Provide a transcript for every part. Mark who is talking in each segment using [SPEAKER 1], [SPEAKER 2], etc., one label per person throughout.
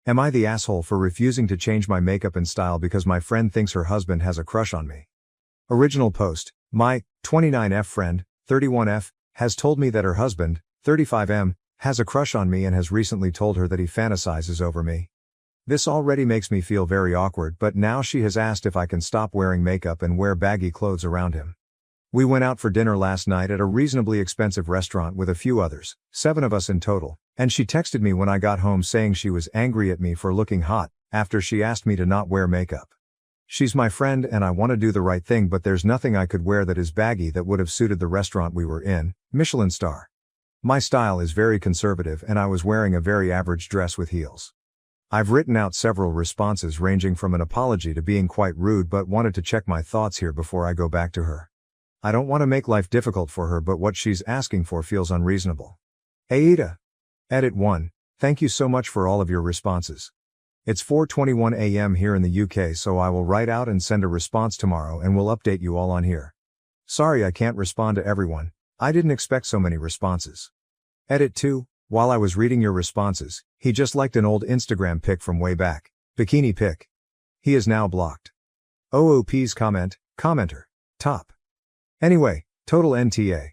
[SPEAKER 1] Am I the asshole for refusing to change my makeup and style because my friend thinks her husband has a crush on me? Original post. My 29F friend, 31F, has told me that her husband, 35M, has a crush on me and has recently told her that he fantasizes over me. This already makes me feel very awkward, but now she has asked if I can stop wearing makeup and wear baggy clothes around him. We went out for dinner last night at a reasonably expensive restaurant with a few others, 7 of us in total, and she texted me when I got home saying she was angry at me for looking hot, after she asked me to not wear makeup. She's my friend and I want to do the right thing, but there's nothing I could wear that is baggy that would have suited the restaurant we were in, Michelin star. My style is very conservative and I was wearing a very average dress with heels. I've written out several responses ranging from an apology to being quite rude, but wanted to check my thoughts here before I go back to her. I don't want to make life difficult for her, but what she's asking for feels unreasonable. AITA. Edit 1. Thank you so much for all of your responses. It's 4:21 a.m. here in the UK, so I will write out and send a response tomorrow and will update you all on here. Sorry I can't respond to everyone. I didn't expect so many responses. Edit 2. While I was reading your responses, he just liked an old Instagram pic from way back. Bikini pic. He is now blocked. OOP's commenter. Top. Anyway, total NTA.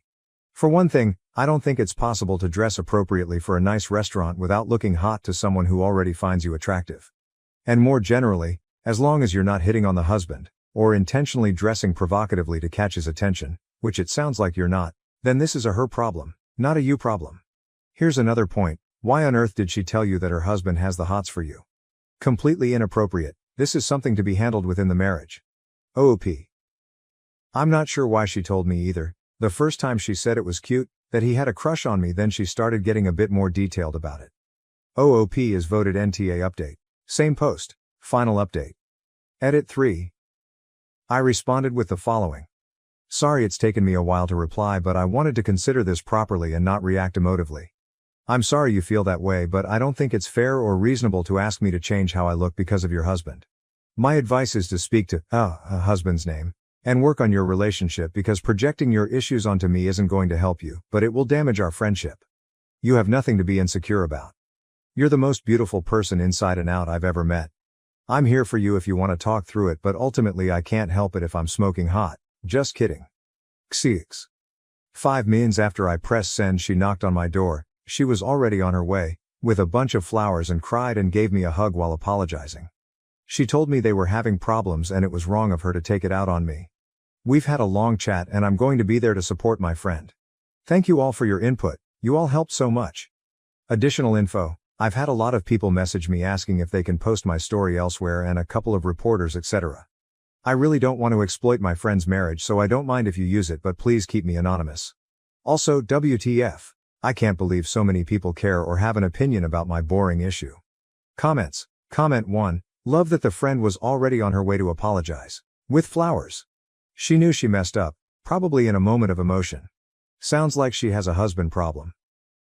[SPEAKER 1] For one thing, I don't think it's possible to dress appropriately for a nice restaurant without looking hot to someone who already finds you attractive. And more generally, as long as you're not hitting on the husband, or intentionally dressing provocatively to catch his attention, which it sounds like you're not, then this is a her problem, not a you problem. Here's another point. Why on earth did she tell you that her husband has the hots for you? Completely inappropriate. This is something to be handled within the marriage. OOP. I'm not sure why she told me either. The first time she said it was cute, that he had a crush on me, then she started getting a bit more detailed about it. OOP is voted NTA update. Same post. Final update. Edit 3. I responded with the following. Sorry it's taken me a while to reply, but I wanted to consider this properly and not react emotively. I'm sorry you feel that way, but I don't think it's fair or reasonable to ask me to change how I look because of your husband. My advice is to speak to a husband's name and work on your relationship, because projecting your issues onto me isn't going to help you, but it will damage our friendship. You have nothing to be insecure about. You're the most beautiful person inside and out I've ever met. I'm here for you if you want to talk through it, but ultimately I can't help it if I'm smoking hot. Just kidding. Xex. 5 minutes after I pressed send, she knocked on my door. She was already on her way, with a bunch of flowers, and cried and gave me a hug while apologizing. She told me they were having problems and it was wrong of her to take it out on me. We've had a long chat and I'm going to be there to support my friend. Thank you all for your input, you all helped so much. Additional info. I've had a lot of people message me asking if they can post my story elsewhere, and a couple of reporters, etc. I really don't want to exploit my friend's marriage, so I don't mind if you use it, but please keep me anonymous. Also, WTF. I can't believe so many people care or have an opinion about my boring issue. Comments. Comment 1. Love that the friend was already on her way to apologize. With flowers. She knew she messed up, probably in a moment of emotion. Sounds like she has a husband problem.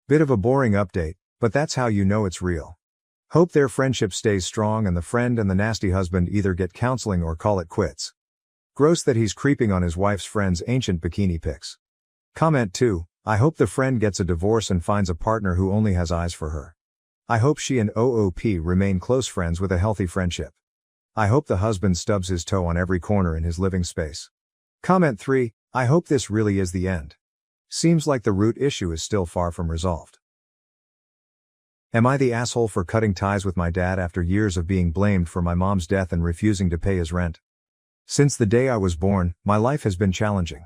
[SPEAKER 1] Bit of a boring update, but that's how you know it's real. Hope their friendship stays strong and the friend and the nasty husband either get counseling or call it quits. Gross that he's creeping on his wife's friend's ancient bikini pics. Comment 2. I hope the friend gets a divorce and finds a partner who only has eyes for her. I hope she and OOP remain close friends with a healthy friendship. I hope the husband stubs his toe on every corner in his living space. Comment 3. I hope this really is the end. Seems like the root issue is still far from resolved. Am I the asshole for cutting ties with my dad after years of being blamed for my mom's death and refusing to pay his rent? Since the day I was born, my life has been challenging.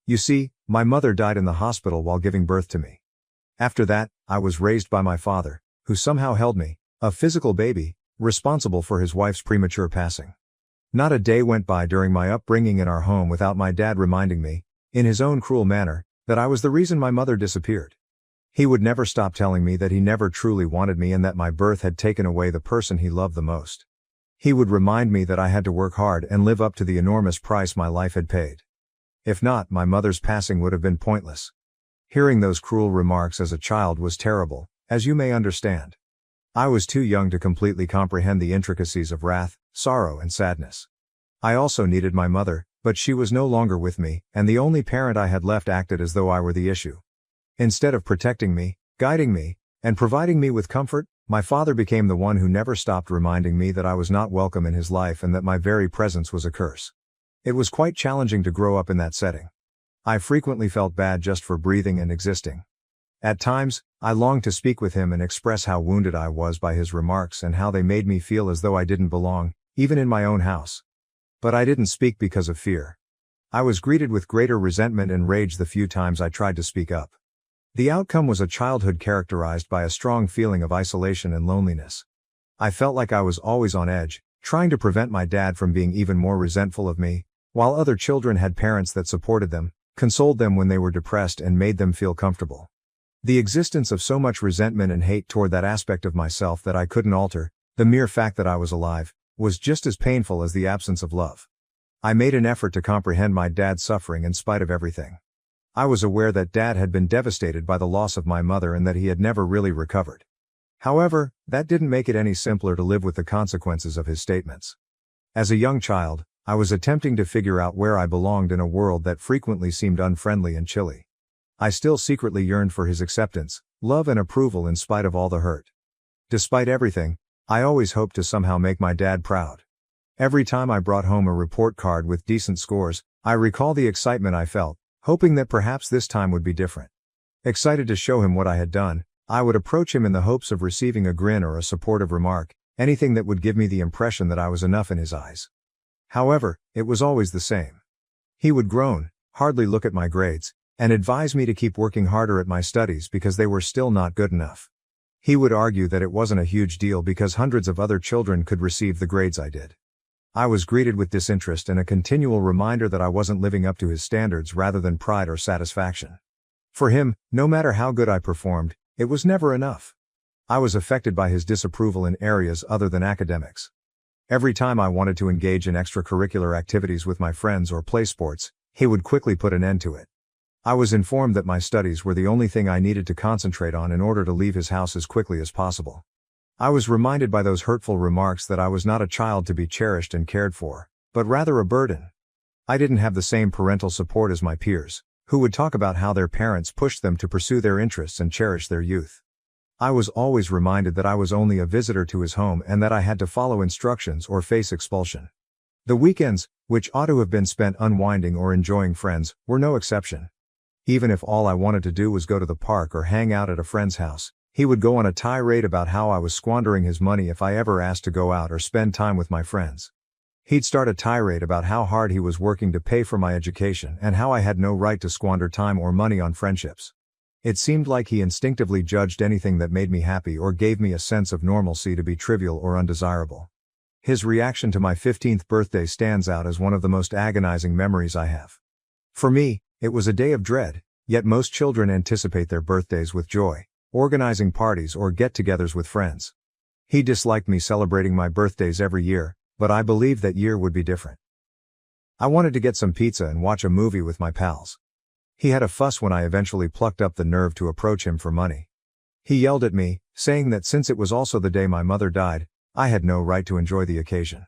[SPEAKER 1] You see, my mother died in the hospital while giving birth to me. After that, I was raised by my father, who somehow held me, a physical baby, responsible for his wife's premature passing. Not a day went by during my upbringing in our home without my dad reminding me, in his own cruel manner, that I was the reason my mother disappeared. He would never stop telling me that he never truly wanted me and that my birth had taken away the person he loved the most. He would remind me that I had to work hard and live up to the enormous price my life had paid. If not, my mother's passing would have been pointless. Hearing those cruel remarks as a child was terrible, as you may understand. I was too young to completely comprehend the intricacies of wrath, sorrow, and sadness. I also needed my mother, but she was no longer with me, and the only parent I had left acted as though I were the issue. Instead of protecting me, guiding me, and providing me with comfort, my father became the one who never stopped reminding me that I was not welcome in his life and that my very presence was a curse. It was quite challenging to grow up in that setting. I frequently felt bad just for breathing and existing. At times, I longed to speak with him and express how wounded I was by his remarks and how they made me feel as though I didn't belong, even in my own house. But I didn't speak because of fear. I was greeted with greater resentment and rage the few times I tried to speak up. The outcome was a childhood characterized by a strong feeling of isolation and loneliness. I felt like I was always on edge, trying to prevent my dad from being even more resentful of me, while other children had parents that supported them, consoled them when they were depressed and made them feel comfortable. The existence of so much resentment and hate toward that aspect of myself that I couldn't alter, the mere fact that I was alive, was just as painful as the absence of love. I made an effort to comprehend my dad's suffering in spite of everything. I was aware that Dad had been devastated by the loss of my mother and that he had never really recovered. However, that didn't make it any simpler to live with the consequences of his statements. As a young child, I was attempting to figure out where I belonged in a world that frequently seemed unfriendly and chilly. I still secretly yearned for his acceptance, love and approval in spite of all the hurt. Despite everything, I always hoped to somehow make my dad proud. Every time I brought home a report card with decent scores, I recall the excitement I felt, hoping that perhaps this time would be different. Excited to show him what I had done, I would approach him in the hopes of receiving a grin or a supportive remark, anything that would give me the impression that I was enough in his eyes. However, it was always the same. He would groan, hardly look at my grades, and advise me to keep working harder at my studies because they were still not good enough. He would argue that it wasn't a huge deal because hundreds of other children could receive the grades I did. I was greeted with disinterest and a continual reminder that I wasn't living up to his standards rather than pride or satisfaction. For him, no matter how good I performed, it was never enough. I was affected by his disapproval in areas other than academics. Every time I wanted to engage in extracurricular activities with my friends or play sports, he would quickly put an end to it. I was informed that my studies were the only thing I needed to concentrate on in order to leave his house as quickly as possible. I was reminded by those hurtful remarks that I was not a child to be cherished and cared for, but rather a burden. I didn't have the same parental support as my peers, who would talk about how their parents pushed them to pursue their interests and cherish their youth. I was always reminded that I was only a visitor to his home and that I had to follow instructions or face expulsion. The weekends, which ought to have been spent unwinding or enjoying friends, were no exception. Even if all I wanted to do was go to the park or hang out at a friend's house, he would go on a tirade about how I was squandering his money if I ever asked to go out or spend time with my friends. He'd start a tirade about how hard he was working to pay for my education and how I had no right to squander time or money on friendships. It seemed like he instinctively judged anything that made me happy or gave me a sense of normalcy to be trivial or undesirable. His reaction to my 15th birthday stands out as one of the most agonizing memories I have. For me, it was a day of dread, yet most children anticipate their birthdays with joy, organizing parties or get-togethers with friends. He disliked me celebrating my birthdays every year, but I believed that year would be different. I wanted to get some pizza and watch a movie with my pals. He had a fuss when I eventually plucked up the nerve to approach him for money. He yelled at me, saying that since it was also the day my mother died, I had no right to enjoy the occasion.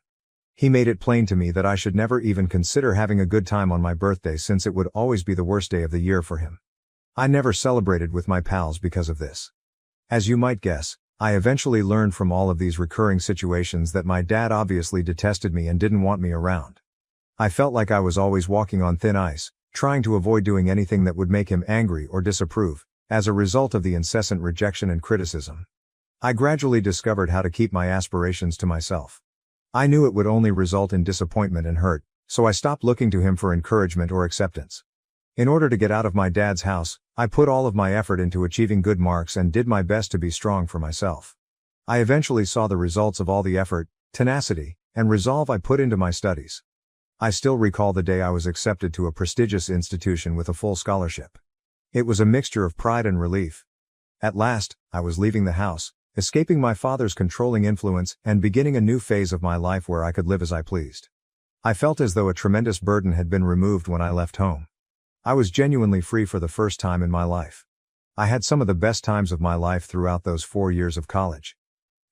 [SPEAKER 1] He made it plain to me that I should never even consider having a good time on my birthday since it would always be the worst day of the year for him. I never celebrated with my pals because of this. As you might guess, I eventually learned from all of these recurring situations that my dad obviously detested me and didn't want me around. I felt like I was always walking on thin ice, trying to avoid doing anything that would make him angry or disapprove, as a result of the incessant rejection and criticism. I gradually discovered how to keep my aspirations to myself. I knew it would only result in disappointment and hurt, so I stopped looking to him for encouragement or acceptance. In order to get out of my dad's house, I put all of my effort into achieving good marks and did my best to be strong for myself. I eventually saw the results of all the effort, tenacity, and resolve I put into my studies. I still recall the day I was accepted to a prestigious institution with a full scholarship. It was a mixture of pride and relief. At last, I was leaving the house, escaping my father's controlling influence and beginning a new phase of my life where I could live as I pleased. I felt as though a tremendous burden had been removed when I left home. I was genuinely free for the first time in my life. I had some of the best times of my life throughout those 4 years of college.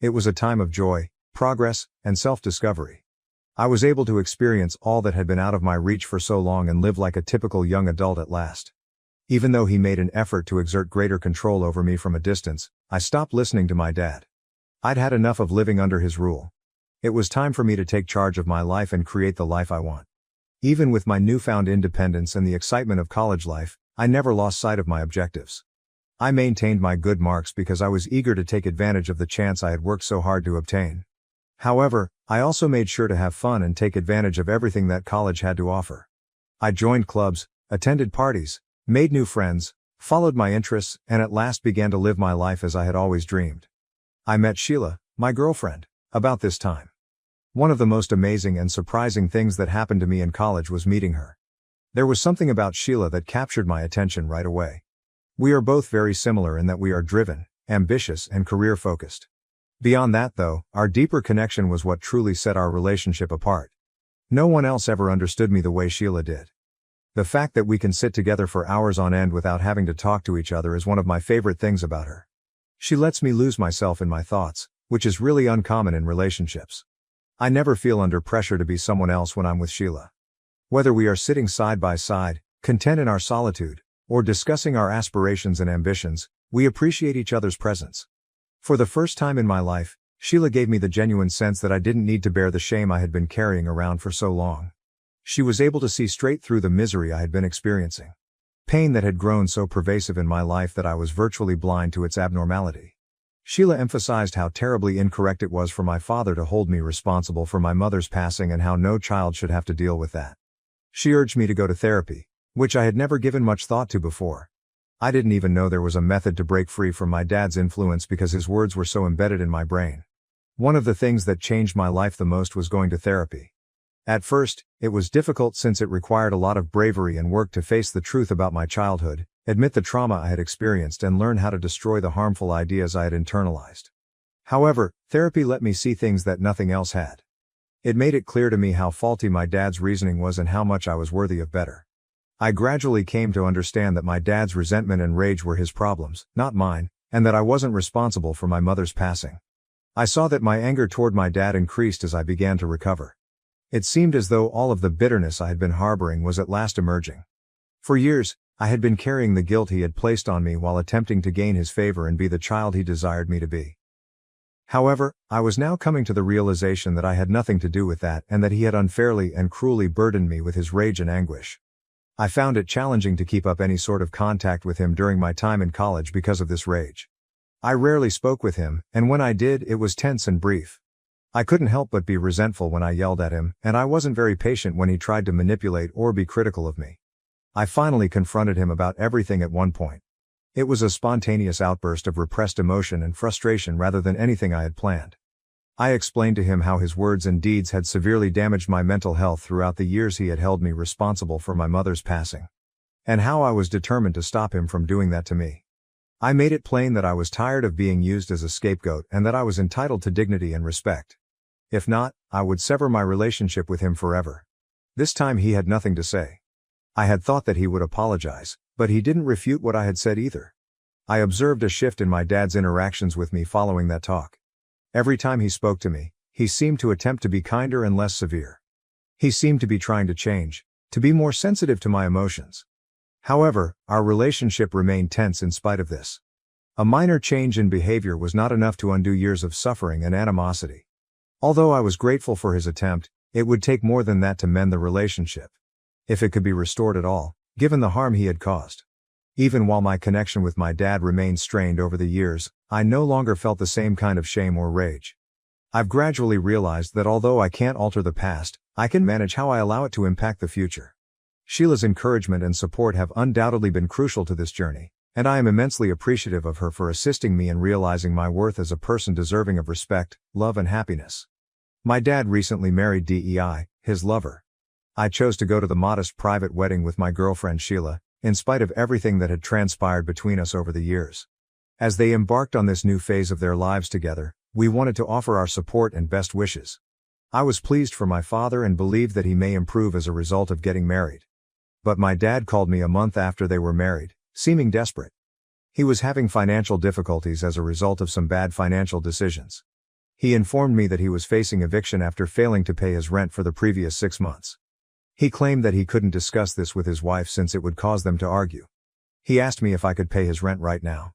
[SPEAKER 1] It was a time of joy, progress, and self-discovery. I was able to experience all that had been out of my reach for so long and live like a typical young adult at last. Even though he made an effort to exert greater control over me from a distance, I stopped listening to my dad. I'd had enough of living under his rule. It was time for me to take charge of my life and create the life I want. Even with my newfound independence and the excitement of college life, I never lost sight of my objectives. I maintained my good marks because I was eager to take advantage of the chance I had worked so hard to obtain. However, I also made sure to have fun and take advantage of everything that college had to offer. I joined clubs, attended parties, made new friends, followed my interests, and at last began to live my life as I had always dreamed. I met Sheila, my girlfriend, about this time. One of the most amazing and surprising things that happened to me in college was meeting her. There was something about Sheila that captured my attention right away. We are both very similar in that we are driven, ambitious, and career-focused. Beyond that though, our deeper connection was what truly set our relationship apart. No one else ever understood me the way Sheila did. The fact that we can sit together for hours on end without having to talk to each other is one of my favorite things about her. She lets me lose myself in my thoughts, which is really uncommon in relationships. I never feel under pressure to be someone else when I'm with Sheila. Whether we are sitting side by side, content in our solitude, or discussing our aspirations and ambitions, we appreciate each other's presence. For the first time in my life, Sheila gave me the genuine sense that I didn't need to bear the shame I had been carrying around for so long. She was able to see straight through the misery I had been experiencing. Pain that had grown so pervasive in my life that I was virtually blind to its abnormality. Sheila emphasized how terribly incorrect it was for my father to hold me responsible for my mother's passing and how no child should have to deal with that. She urged me to go to therapy, which I had never given much thought to before. I didn't even know there was a method to break free from my dad's influence because his words were so embedded in my brain. One of the things that changed my life the most was going to therapy. At first, it was difficult since it required a lot of bravery and work to face the truth about my childhood, admit the trauma I had experienced and learn how to destroy the harmful ideas I had internalized. However, therapy let me see things that nothing else had. It made it clear to me how faulty my dad's reasoning was and how much I was worthy of better. I gradually came to understand that my dad's resentment and rage were his problems, not mine, and that I wasn't responsible for my mother's passing. I saw that my anger toward my dad increased as I began to recover. It seemed as though all of the bitterness I had been harboring was at last emerging. For years, I had been carrying the guilt he had placed on me while attempting to gain his favor and be the child he desired me to be. However, I was now coming to the realization that I had nothing to do with that and that he had unfairly and cruelly burdened me with his rage and anguish. I found it challenging to keep up any sort of contact with him during my time in college because of this rage. I rarely spoke with him, and when I did, it was tense and brief. I couldn't help but be resentful when I yelled at him, and I wasn't very patient when he tried to manipulate or be critical of me. I finally confronted him about everything at one point. It was a spontaneous outburst of repressed emotion and frustration rather than anything I had planned. I explained to him how his words and deeds had severely damaged my mental health throughout the years he had held me responsible for my mother's passing. And how I was determined to stop him from doing that to me. I made it plain that I was tired of being used as a scapegoat and that I was entitled to dignity and respect. If not, I would sever my relationship with him forever. This time he had nothing to say. I had thought that he would apologize, but he didn't refute what I had said either. I observed a shift in my dad's interactions with me following that talk. Every time he spoke to me, he seemed to attempt to be kinder and less severe. He seemed to be trying to change, to be more sensitive to my emotions. However, our relationship remained tense in spite of this. A minor change in behavior was not enough to undo years of suffering and animosity. Although I was grateful for his attempt, it would take more than that to mend the relationship. If it could be restored at all, given the harm he had caused. Even while my connection with my dad remained strained over the years, I no longer felt the same kind of shame or rage. I've gradually realized that although I can't alter the past, I can manage how I allow it to impact the future. Sheila's encouragement and support have undoubtedly been crucial to this journey, and I am immensely appreciative of her for assisting me in realizing my worth as a person deserving of respect, love and happiness. My dad recently married DEI, his lover. I chose to go to the modest private wedding with my girlfriend Sheila, in spite of everything that had transpired between us over the years. As they embarked on this new phase of their lives together, we wanted to offer our support and best wishes. I was pleased for my father and believed that he may improve as a result of getting married. But my dad called me a month after they were married, seeming desperate. He was having financial difficulties as a result of some bad financial decisions. He informed me that he was facing eviction after failing to pay his rent for the previous 6 months. He claimed that he couldn't discuss this with his wife since it would cause them to argue. He asked me if I could pay his rent right now.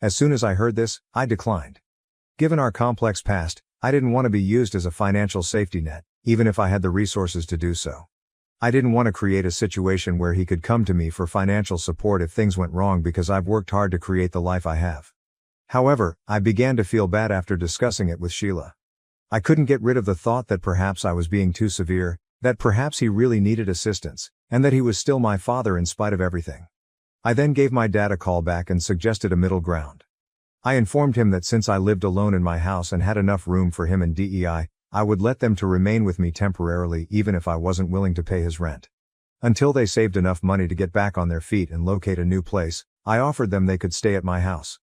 [SPEAKER 1] As soon as I heard this, I declined. Given our complex past, I didn't want to be used as a financial safety net, even if I had the resources to do so. I didn't want to create a situation where he could come to me for financial support if things went wrong because I've worked hard to create the life I have. However, I began to feel bad after discussing it with Sheila. I couldn't get rid of the thought that perhaps I was being too severe, that perhaps he really needed assistance, and that he was still my father in spite of everything. I then gave my dad a call back and suggested a middle ground. I informed him that since I lived alone in my house and had enough room for him and DEI, I would let them to remain with me temporarily even if I wasn't willing to pay his rent. Until they saved enough money to get back on their feet and locate a new place, I offered them they could stay at my house.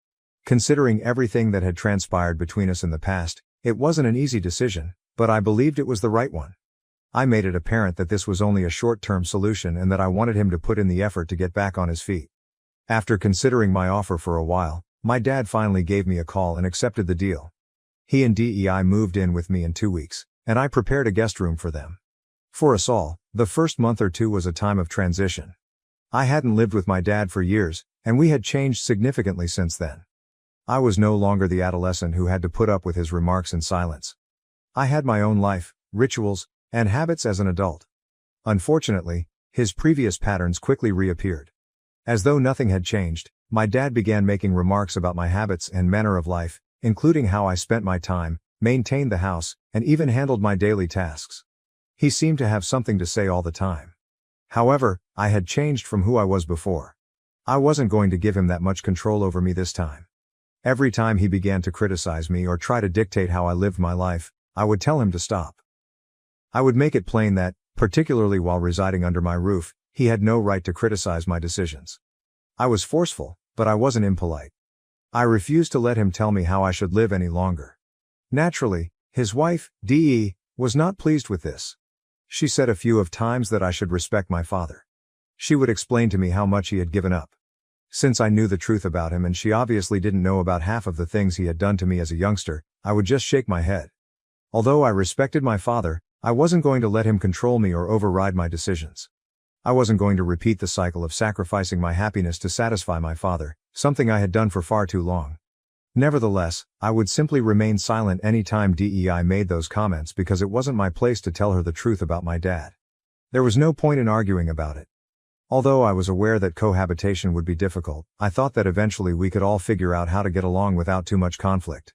[SPEAKER 1] Considering everything that had transpired between us in the past, it wasn't an easy decision, but I believed it was the right one. I made it apparent that this was only a short-term solution and that I wanted him to put in the effort to get back on his feet. After considering my offer for a while, my dad finally gave me a call and accepted the deal. He and DEI moved in with me in 2 weeks, and I prepared a guest room for them. For us all, the first month or two was a time of transition. I hadn't lived with my dad for years, and we had changed significantly since then. I was no longer the adolescent who had to put up with his remarks in silence. I had my own life, rituals, and habits as an adult. Unfortunately, his previous patterns quickly reappeared. As though nothing had changed, my dad began making remarks about my habits and manner of life, including how I spent my time, maintained the house, and even handled my daily tasks. He seemed to have something to say all the time. However, I had changed from who I was before. I wasn't going to give him that much control over me this time. Every time he began to criticize me or try to dictate how I lived my life, I would tell him to stop. I would make it plain that, particularly while residing under my roof, he had no right to criticize my decisions. I was forceful, but I wasn't impolite. I refused to let him tell me how I should live any longer. Naturally, his wife, Dee, was not pleased with this. She said a few of times that I should respect my father. She would explain to me how much he had given up. Since I knew the truth about him and she obviously didn't know about half of the things he had done to me as a youngster, I would just shake my head. Although I respected my father, I wasn't going to let him control me or override my decisions. I wasn't going to repeat the cycle of sacrificing my happiness to satisfy my father, something I had done for far too long. Nevertheless, I would simply remain silent any time DEI made those comments because it wasn't my place to tell her the truth about my dad. There was no point in arguing about it. Although I was aware that cohabitation would be difficult, I thought that eventually we could all figure out how to get along without too much conflict.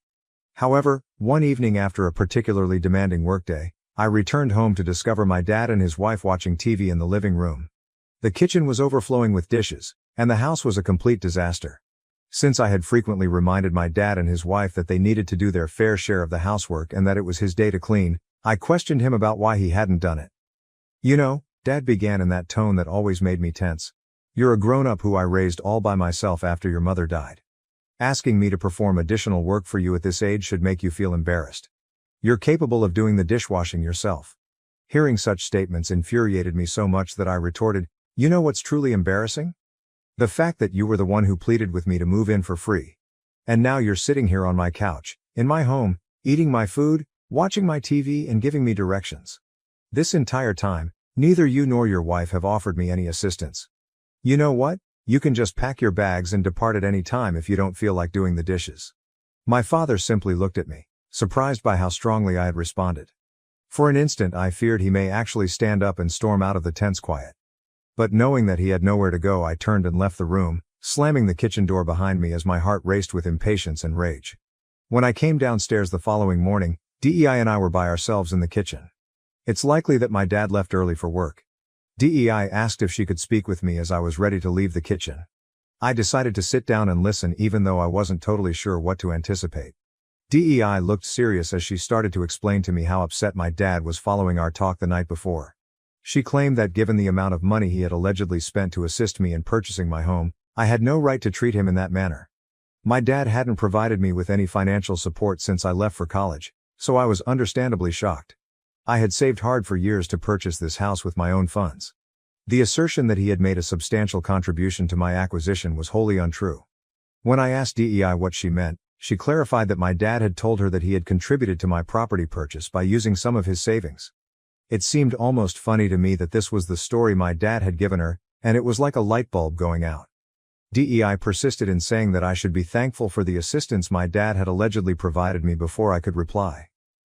[SPEAKER 1] However, one evening after a particularly demanding workday, I returned home to discover my dad and his wife watching TV in the living room. The kitchen was overflowing with dishes, and the house was a complete disaster. Since I had frequently reminded my dad and his wife that they needed to do their fair share of the housework and that it was his day to clean, I questioned him about why he hadn't done it. "You know," Dad began in that tone that always made me tense, "you're a grown-up who I raised all by myself after your mother died. Asking me to perform additional work for you at this age should make you feel embarrassed. You're capable of doing the dishwashing yourself." Hearing such statements infuriated me so much that I retorted, "You know what's truly embarrassing? The fact that you were the one who pleaded with me to move in for free. And now you're sitting here on my couch, in my home, eating my food, watching my TV and giving me directions. This entire time, neither you nor your wife have offered me any assistance. You know what? You can just pack your bags and depart at any time if you don't feel like doing the dishes." My father simply looked at me, surprised by how strongly I had responded. For an instant I feared he may actually stand up and storm out of the tense quiet. But knowing that he had nowhere to go, I turned and left the room, slamming the kitchen door behind me as my heart raced with impatience and rage. When I came downstairs the following morning, DEI and I were by ourselves in the kitchen. It's likely that my dad left early for work. DEI asked if she could speak with me as I was ready to leave the kitchen. I decided to sit down and listen even though I wasn't totally sure what to anticipate. DEI looked serious as she started to explain to me how upset my dad was following our talk the night before. She claimed that given the amount of money he had allegedly spent to assist me in purchasing my home, I had no right to treat him in that manner. My dad hadn't provided me with any financial support since I left for college, so I was understandably shocked. I had saved hard for years to purchase this house with my own funds. The assertion that he had made a substantial contribution to my acquisition was wholly untrue. When I asked DEI what she meant, she clarified that my dad had told her that he had contributed to my property purchase by using some of his savings. It seemed almost funny to me that this was the story my dad had given her, and it was like a light bulb going out. DEI persisted in saying that I should be thankful for the assistance my dad had allegedly provided me before I could reply.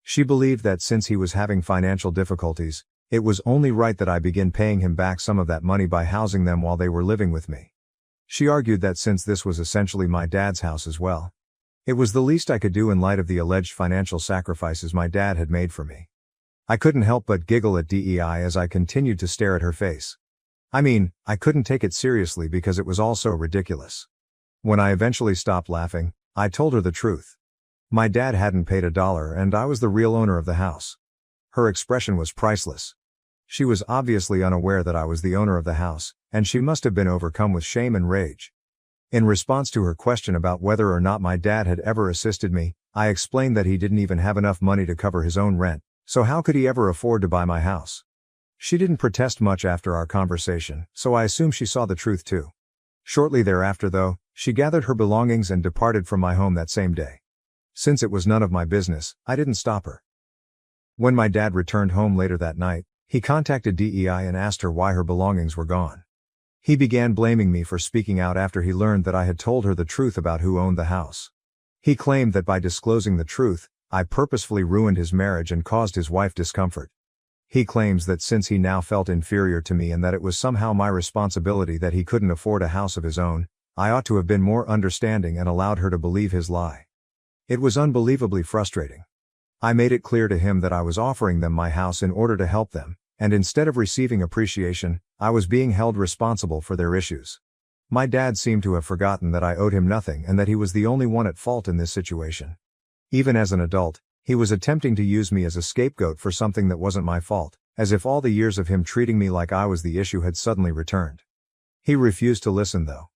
[SPEAKER 1] She believed that since he was having financial difficulties, it was only right that I begin paying him back some of that money by housing them while they were living with me. She argued that since this was essentially my dad's house as well, it was the least I could do in light of the alleged financial sacrifices my dad had made for me. I couldn't help but giggle at DEI as I continued to stare at her face. I mean, I couldn't take it seriously because it was all so ridiculous. When I eventually stopped laughing, I told her the truth. My dad hadn't paid $1 and I was the real owner of the house. Her expression was priceless. She was obviously unaware that I was the owner of the house, and she must have been overcome with shame and rage. In response to her question about whether or not my dad had ever assisted me, I explained that he didn't even have enough money to cover his own rent, so how could he ever afford to buy my house? She didn't protest much after our conversation, so I assume she saw the truth too. Shortly thereafter though, she gathered her belongings and departed from my home that same day. Since it was none of my business, I didn't stop her. When my dad returned home later that night, he contacted DEI and asked her why her belongings were gone. He began blaming me for speaking out after he learned that I had told her the truth about who owned the house. He claimed that by disclosing the truth, I purposefully ruined his marriage and caused his wife discomfort. He claims that since he now felt inferior to me and that it was somehow my responsibility that he couldn't afford a house of his own, I ought to have been more understanding and allowed her to believe his lie. It was unbelievably frustrating. I made it clear to him that I was offering them my house in order to help them, and instead of receiving appreciation, I was being held responsible for their issues. My dad seemed to have forgotten that I owed him nothing and that he was the only one at fault in this situation. Even as an adult, he was attempting to use me as a scapegoat for something that wasn't my fault, as if all the years of him treating me like I was the issue had suddenly returned. He refused to listen though.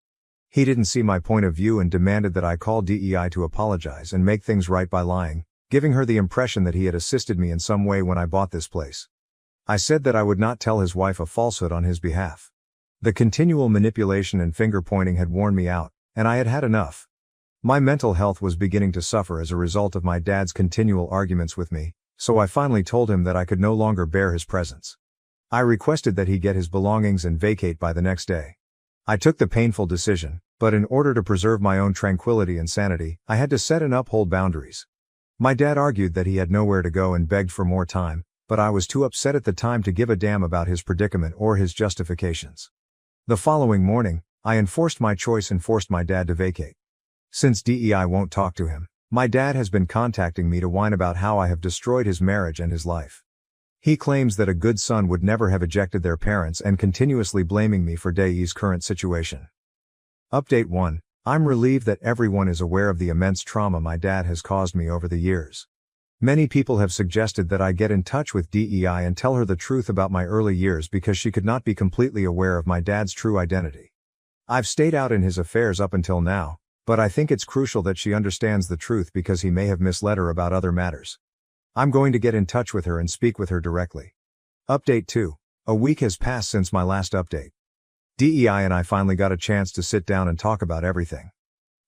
[SPEAKER 1] He didn't see my point of view and demanded that I call DEI to apologize and make things right by lying, giving her the impression that he had assisted me in some way when I bought this place. I said that I would not tell his wife a falsehood on his behalf. The continual manipulation and finger-pointing had worn me out, and I had had enough. My mental health was beginning to suffer as a result of my dad's continual arguments with me, so I finally told him that I could no longer bear his presence. I requested that he get his belongings and vacate by the next day. I took the painful decision, but in order to preserve my own tranquility and sanity, I had to set and uphold boundaries. My dad argued that he had nowhere to go and begged for more time, but I was too upset at the time to give a damn about his predicament or his justifications. The following morning, I enforced my choice and forced my dad to vacate. Since DEI won't talk to him, my dad has been contacting me to whine about how I have destroyed his marriage and his life. He claims that a good son would never have ejected their parents and continuously blaming me for DEI's current situation. Update 1. I'm relieved that everyone is aware of the immense trauma my dad has caused me over the years. Many people have suggested that I get in touch with DEI and tell her the truth about my early years because she could not be completely aware of my dad's true identity. I've stayed out in his affairs up until now, but I think it's crucial that she understands the truth because he may have misled her about other matters. I'm going to get in touch with her and speak with her directly. Update 2. A week has passed since my last update. DEI and I finally got a chance to sit down and talk about everything.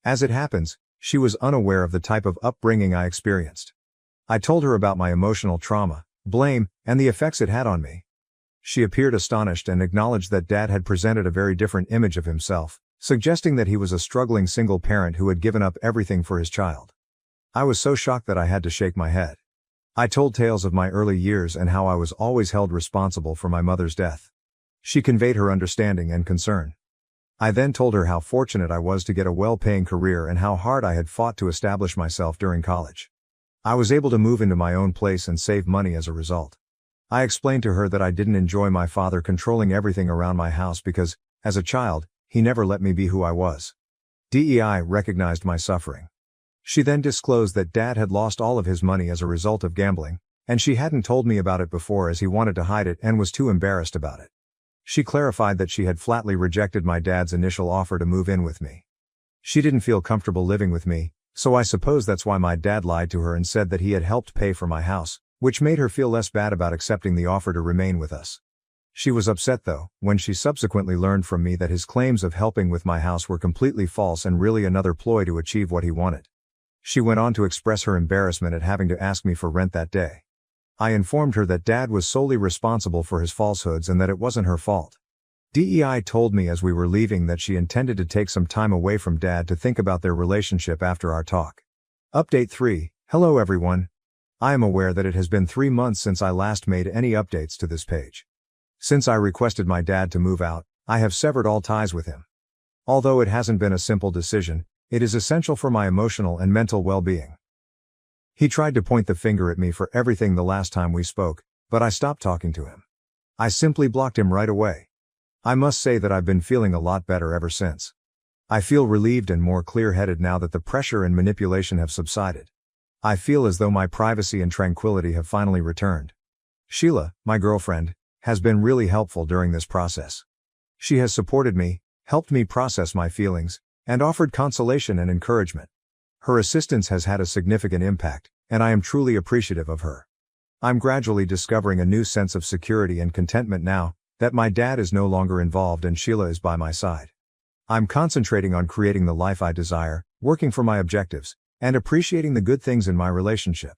[SPEAKER 1] As it happens, she was unaware of the type of upbringing I experienced. I told her about my emotional trauma, blame, and the effects it had on me. She appeared astonished and acknowledged that Dad had presented a very different image of himself, suggesting that he was a struggling single parent who had given up everything for his child. I was so shocked that I had to shake my head. I told tales of my early years and how I was always held responsible for my mother's death. She conveyed her understanding and concern. I then told her how fortunate I was to get a well-paying career and how hard I had fought to establish myself during college. I was able to move into my own place and save money as a result. I explained to her that I didn't enjoy my father controlling everything around my house because, as a child, he never let me be who I was. DEI recognized my suffering. She then disclosed that Dad had lost all of his money as a result of gambling, and she hadn't told me about it before as he wanted to hide it and was too embarrassed about it. She clarified that she had flatly rejected my dad's initial offer to move in with me. She didn't feel comfortable living with me, so I suppose that's why my dad lied to her and said that he had helped pay for my house, which made her feel less bad about accepting the offer to remain with us. She was upset though, when she subsequently learned from me that his claims of helping with my house were completely false and really another ploy to achieve what he wanted. She went on to express her embarrassment at having to ask me for rent that day. I informed her that Dad was solely responsible for his falsehoods and that it wasn't her fault. DEI told me as we were leaving that she intended to take some time away from Dad to think about their relationship after our talk. Update 3. Hello everyone. I am aware that it has been 3 months since I last made any updates to this page. Since I requested my dad to move out, I have severed all ties with him. Although it hasn't been a simple decision, it is essential for my emotional and mental well-being. He tried to point the finger at me for everything the last time we spoke, but I stopped talking to him. I simply blocked him right away. I must say that I've been feeling a lot better ever since. I feel relieved and more clear-headed now that the pressure and manipulation have subsided. I feel as though my privacy and tranquility have finally returned. Sheila, my girlfriend, has been really helpful during this process. She has supported me, helped me process my feelings, and offered consolation and encouragement. Her assistance has had a significant impact, and I am truly appreciative of her. I'm gradually discovering a new sense of security and contentment now that my dad is no longer involved and Sheila is by my side. I'm concentrating on creating the life I desire, working for my objectives, and appreciating the good things in my relationship.